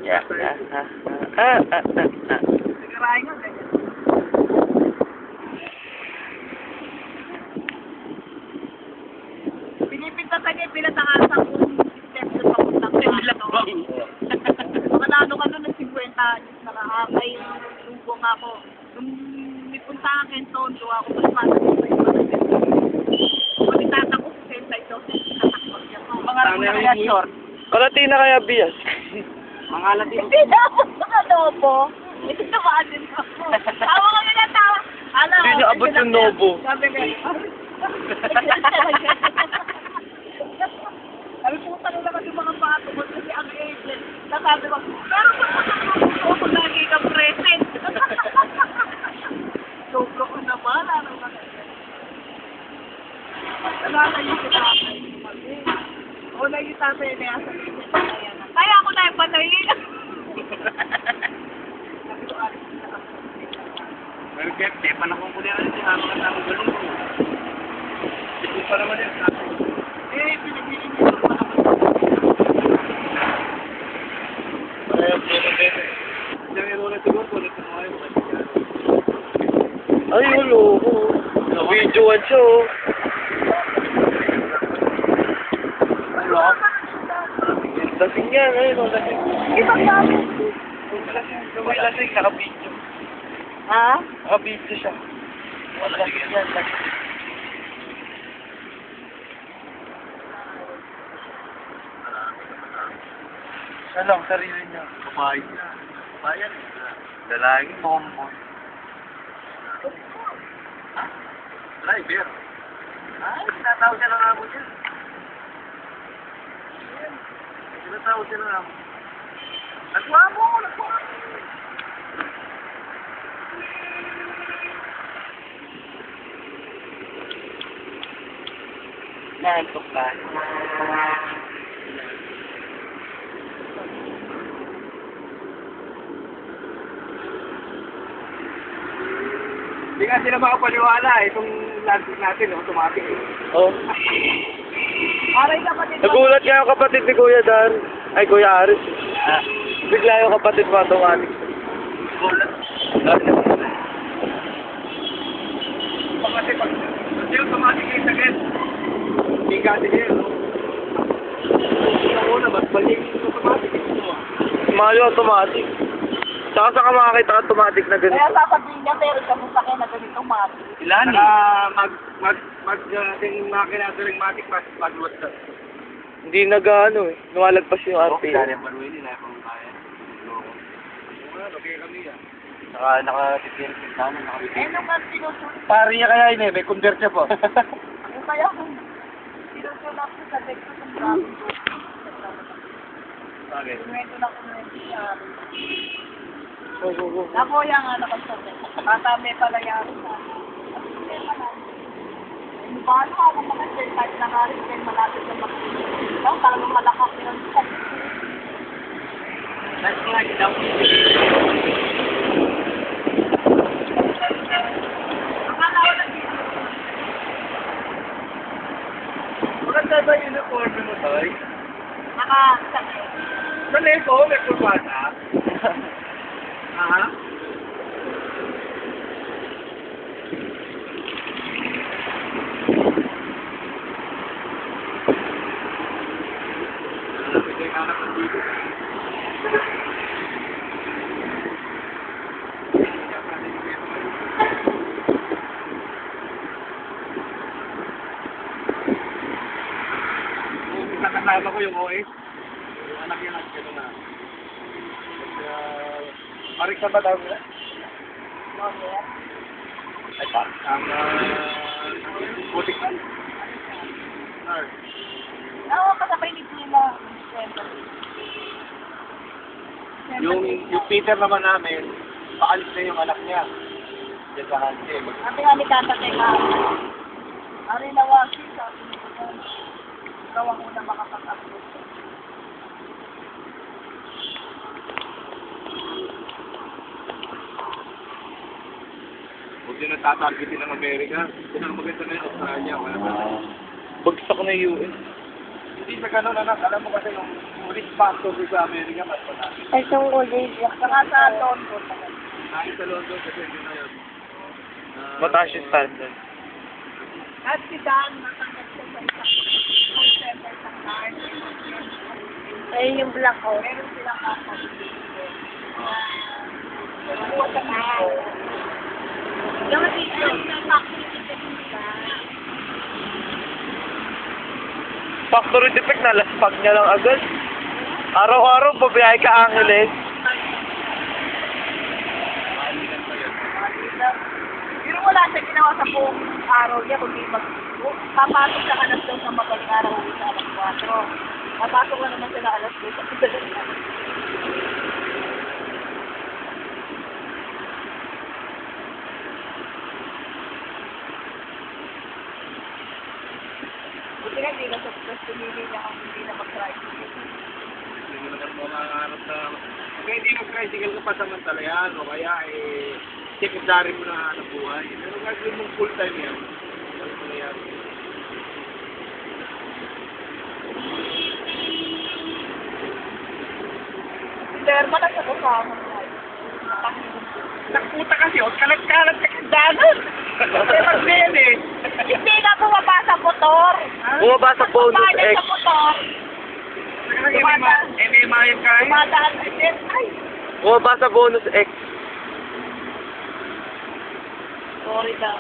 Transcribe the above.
Yeah. Sigarahin nga, ganyan. Pinipinta sa niya, pinatakasan kong step sa papuntang kato. Manalo ka doon ng 50 anyos na kakakay lubong ako. Nung nipunta ka Kenton, doon ako paspasan ko sa iba. Pagkitata ko sa ito, tatakbag niya pa. Mga kaya short. Kalati na kaya bias. Mga alati. Hindi na ako sa Nobo. Ito naman din ako. Tawa kami na tawa. Hindi niya abot yung Nobo. Sabi nga. Sabi po, tanong naman yung mga pato mo kasi ang agent. Sabi ko, pero kung ako lagi kang present. Sobra ko naman. Ano ba? Wala yung kinakay. O na yung tatay na yan sa agent. Kaya ako na yung patayin. Pero Jeff, panahon ko na rin sinabi ka namin ganun ko. Ito pa naman yan sa akin. Pinag-iinit ko pa naman. Kaya po na din eh. Diyan yung ulit siguro po, ulit mo kayo. Ay, ulo. Videoan siya, oh. Lasing yan, ayun, lasing. Ibang namin. May lasing, naka-video. Ha? Naka-video siya. Lasing yan, lasing. Siya lang, sarili niya. Kumain na. Bayan. Dalangin, tomboy. Driver. Ay, tinatawag siya ng amo niya. Tinatawag siya ng amo. Nagwa mo! Naantok ka. Hindi nga sila makapaniwala itong landing natin, automatic. Oh. Aray kapatid. Nagulat nga yung kapatid ni Kuya Dan. Ay, Kuya Aris. Bigla yung kapatid mo automatic. Kasi pag hindi automatic yung sagad, hindi ka din yun, no? Ang una, mas balik yung automatic yung Mahal yung automatic. Saka saan ka makakita automatic na ganito? Kaya sasabihin niya, meron ka sa akin na ganitong mati. Ilan eh? Mag-ating makina sa matic pag-luwat ka. Hindi nag-ano eh. Lumalagpas yung RPM. Okay kami yan. Nakatitirin sa amin, Eh, nung nga sinusunod, Pari niya kaya yun eh, may convert siya po. kaya kung sinusunod ko sa dekto sa maraming ko. Bakit? Kumento na kumento siya. Nakuya nga nakasabi. Matami pala yan sa paano ako mga share type na harin kaya malapit na mag-share. Talagang malakak yun. That's like daw. Akala ko na dito. Maganda ba yung uniform mo, Toy? Nakasakit. Sa Lego, may kurbata. Ha? Nakasama ko yung OS. Yung anak niya nagkano na. Parik sa ba daw nila? Ay pa. Ang butik ka? Oo, kasabay ni Pila. Yung Peter naman namin, paalis na yung anak niya. Diyan sa Hansi. Sabi nga ni Tata Teka, ari na wasi, sabi niya, ikaw ang una makapag-upload. Huwag din natatargetin ng Amerika. Kung ang maganda na yung Australia, wala pa. Bagsak na yung US. Hindi sa ganun, anak. Alam mo kasi nung ulit pasok sa Amerika, mas patay. Isang kulay black. Saka sa London. Nakit sa London kasi yun na yun. Mataas yung standard. At si Dan, natanggap ko sa isang center sa card. Ayun yung black ko. Meron silang kakabili. Nakuha sa tao. Yung ticket na factory ticket nila. Factory defect na, laspag niya lang agad. Araw-araw, pabiyahe ka Angeles. Pero wala siya ginawa sa buong araw niya, kundi papasok siya alas 2 sa madaling araw uwi sa alas 4. Papasok na naman sila alas 2 sa madaling araw. Buti nga hindi na sa stress pinili niya kung hindi na mag-tricycle. Hindi mo naman makaharap sa... Kaya hindi mo tricycle ka pa samantala yan, o kaya secondary mo na hanap buhay. Pero gagawin mong full time yan. Ano mo na yan? Derma lang sa kasama niya. Nagputa kasi, o kalat-kalat ka kandanan. Kasi mag-mail eh. Hindi na bumaba sa motor. Bumaba sa bonus Bumaba X. sa motor. MMA yung kain. Dumadaan sa jet. Ay, Bumaba sa bonus X. sorry daw.